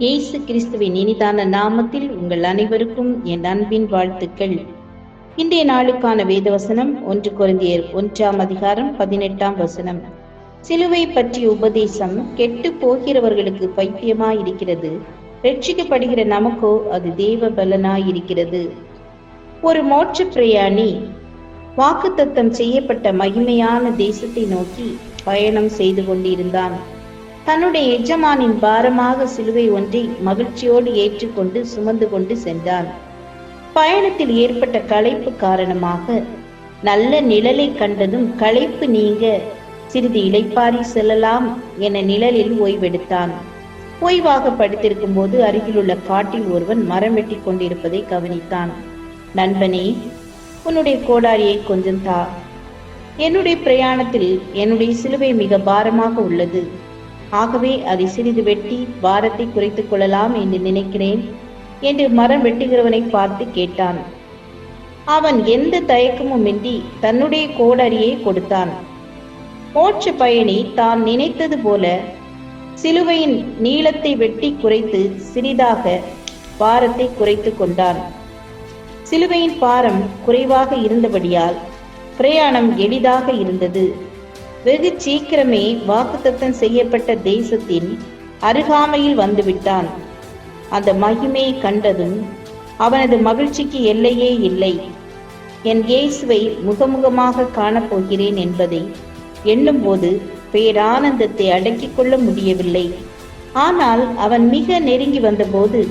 இயேசு கிறிஸ்துவின் இனிதான நாமத்தில் உங்கள் அனைவருக்கும் என் அன்பின் வாழ்த்துக்கள். இன்றைய நாளுக்கான வேதவசனம் 1 கொரிந்தியர் 1:18. சிலுவை பற்றிய உபதேசம் கெட்டு போகிறவர்களுக்கு பைத்தியமாயிருக்கிறது, ரட்சிக்கப்படுகிற நமக்கோ அது தேவ பலனாயிருக்கிறது. ஒரு மோட்ச பிரயாணி வாக்குத்தத்தம் செய்யப்பட்ட மகிமையான தேசத்தை நோக்கி பயணம் செய்து கொண்டிருந்தான். தன்னுடைய எஜமானின் பாரமாக சிலுவை ஒன்றை மகிழ்ச்சியோடு ஏற்றுக்கொண்டு சுமந்து கொண்டு சென்றான். பயணத்தில் ஏற்பட்ட களைப்பு காரணமாக நல்ல நிழலை கண்டதும் களைப்பு நீங்க சிறிது இளைப்பாரி செல்லலாம் என நிழலில் ஓய்வெடுத்தான். ஓய்வாக படுத்திருக்கும் போது அருகிலுள்ள காட்டில் ஒருவன் மரம் வெட்டி கொண்டிருப்பதை கவனித்தான். நண்பனே, உன்னுடைய கோடாரியை கொஞ்சம் தா. என்னுடைய பிரயாணத்தில் என்னுடைய சிலுவை மிக பாரமாக உள்ளது. ஆகவே அதை சிறிது வெட்டி பாரத்தை குறைத்துக் கொள்ளலாம் என்று நினைக்கிறேன் என்று மரம் வெட்டுகிறவனை பார்த்து கேட்டான். அவன் எந்த தயக்கமுமின்றி தன்னுடைய கோடரியை கொடுத்தான். மோட்ச பயணி தான் நினைத்தது போல சிலுவையின் நீளத்தை வெட்டி குறைத்து சிறிதாக பாரத்தை குறைத்து கொண்டான். சிலுவையின் பாரம் குறைவாக இருந்தபடியால் பிரயாணம் எளிதாக இருந்தது. வெகு சீக்கிரமே வாக்குத்தத்தம் செய்யப்பட்ட தேசத்தின் அருகாமையில் வந்துவிட்டான். அந்த மகிமையை கண்டதும் அவனது மகிழ்ச்சிக்கு எல்லையே இல்லை. என் இயேசுவை முகமுகமாக காணப்போகிறேன் என்பதை எண்ணும் போது பேரானந்தத்தை அடக்கிக் கொள்ள முடியவில்லை. ஆனால் அவன் மிக நெருங்கி வந்தபோது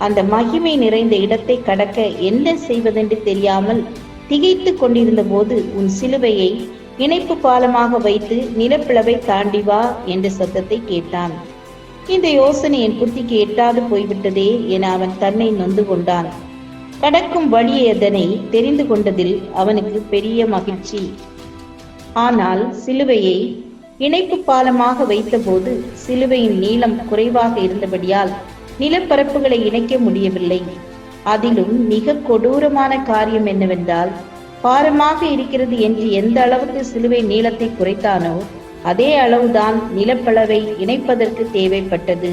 அந்த மகிமை நிறைந்த இடத்தை கடக்க என்ன செய்வதென்று தெரியாமல் திகைத்து கொண்டிருந்த போது, உன் சிலுவையை இணைப்பு பாலமாக வைத்து நிலப்பிளவை தாண்டி வா என்ற சத்தத்தை கேட்டான். இந்த யோசனை என் புத்திக்கு எட்டாது போய்விட்டதே என அவன் தன்னை நொந்து கொண்டான். கடக்கும் வழியை அதனை தெரிந்து கொண்டதில் அவனுக்கு பெரிய மகிழ்ச்சி. ஆனால் சிலுவையை இணைப்பு பாலமாக வைத்தபோது சிலுவையின் நீளம் குறைவாக இருந்தபடியால் நிலப்பரப்புகளை இணைக்க முடியவில்லை. அதிலும் மிக கொடூரமான காரியம் என்னவென்றால், பாரமாக இருக்கிறது என்று எந்த அளவுக்கு சிலுவை நீளத்தை குறைத்தானோ அதே அளவுதான் நிலப்பளவை இணைப்பதற்கு தேவைப்பட்டது.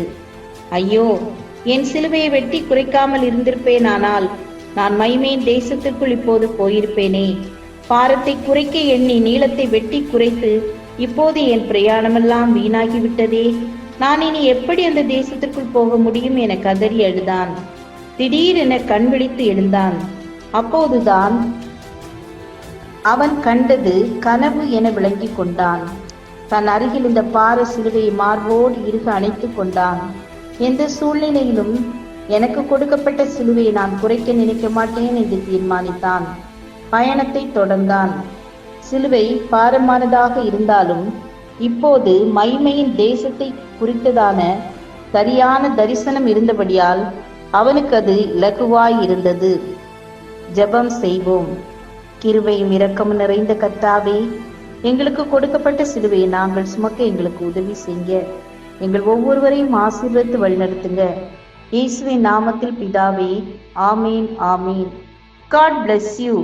ஐயோ, என் சிலுவையை வெட்டி குறைக்காமல் இருந்திருப்பேனானால் நான் மகிமையின் தேசத்திற்குள் இப்போது போயிருப்பேனே. பாரத்தை குறைக்க எண்ணி நீளத்தை வெட்டி குறைத்து இப்போது என் பிரயாணமெல்லாம் வீணாகிவிட்டதே. நான் இனி எப்படி அந்த தேசத்திற்குள் போக முடியும் என கதறி அழுதான். திடீரென கண் விழித்து எழுந்தான். அப்போதுதான் அவன் கண்டது கனவு என விளங்கி கொண்டான். தன் அருகில் இந்த பார சிலுவையை மார்போடு இறுக அணைத்து கொண்டான். எந்த சூழ்நிலையிலும் எனக்கு கொடுக்கப்பட்ட சிலுவையை நான் குறைக்க நினைக்க மாட்டேன் என்று தீர்மானித்தான். பயணத்தை தொடர்ந்தான். சிலுவை பாரமானதாக இருந்தாலும் இப்போது மகிமையின் தேசத்தை குறித்ததான சரியான தரிசனம் இருந்தபடியால் அவனுக்கு அது இலகுவாய் இருந்தது. ஜெபம் செய்வோம். கிருபையும் இரக்கமும் நிறைந்த கர்த்தாவே, எங்களுக்கு கொடுக்கப்பட்ட சிலுவையை நாங்கள் சுமக்க எங்களுக்கு உதவி செய்ய எங்கள் ஒவ்வொருவரையும் ஆசீர்வதித்து வழிநடத்துங்க. இயேசுவின் நாமத்தில் பிதாவே, ஆமீன், ஆமீன். God bless you.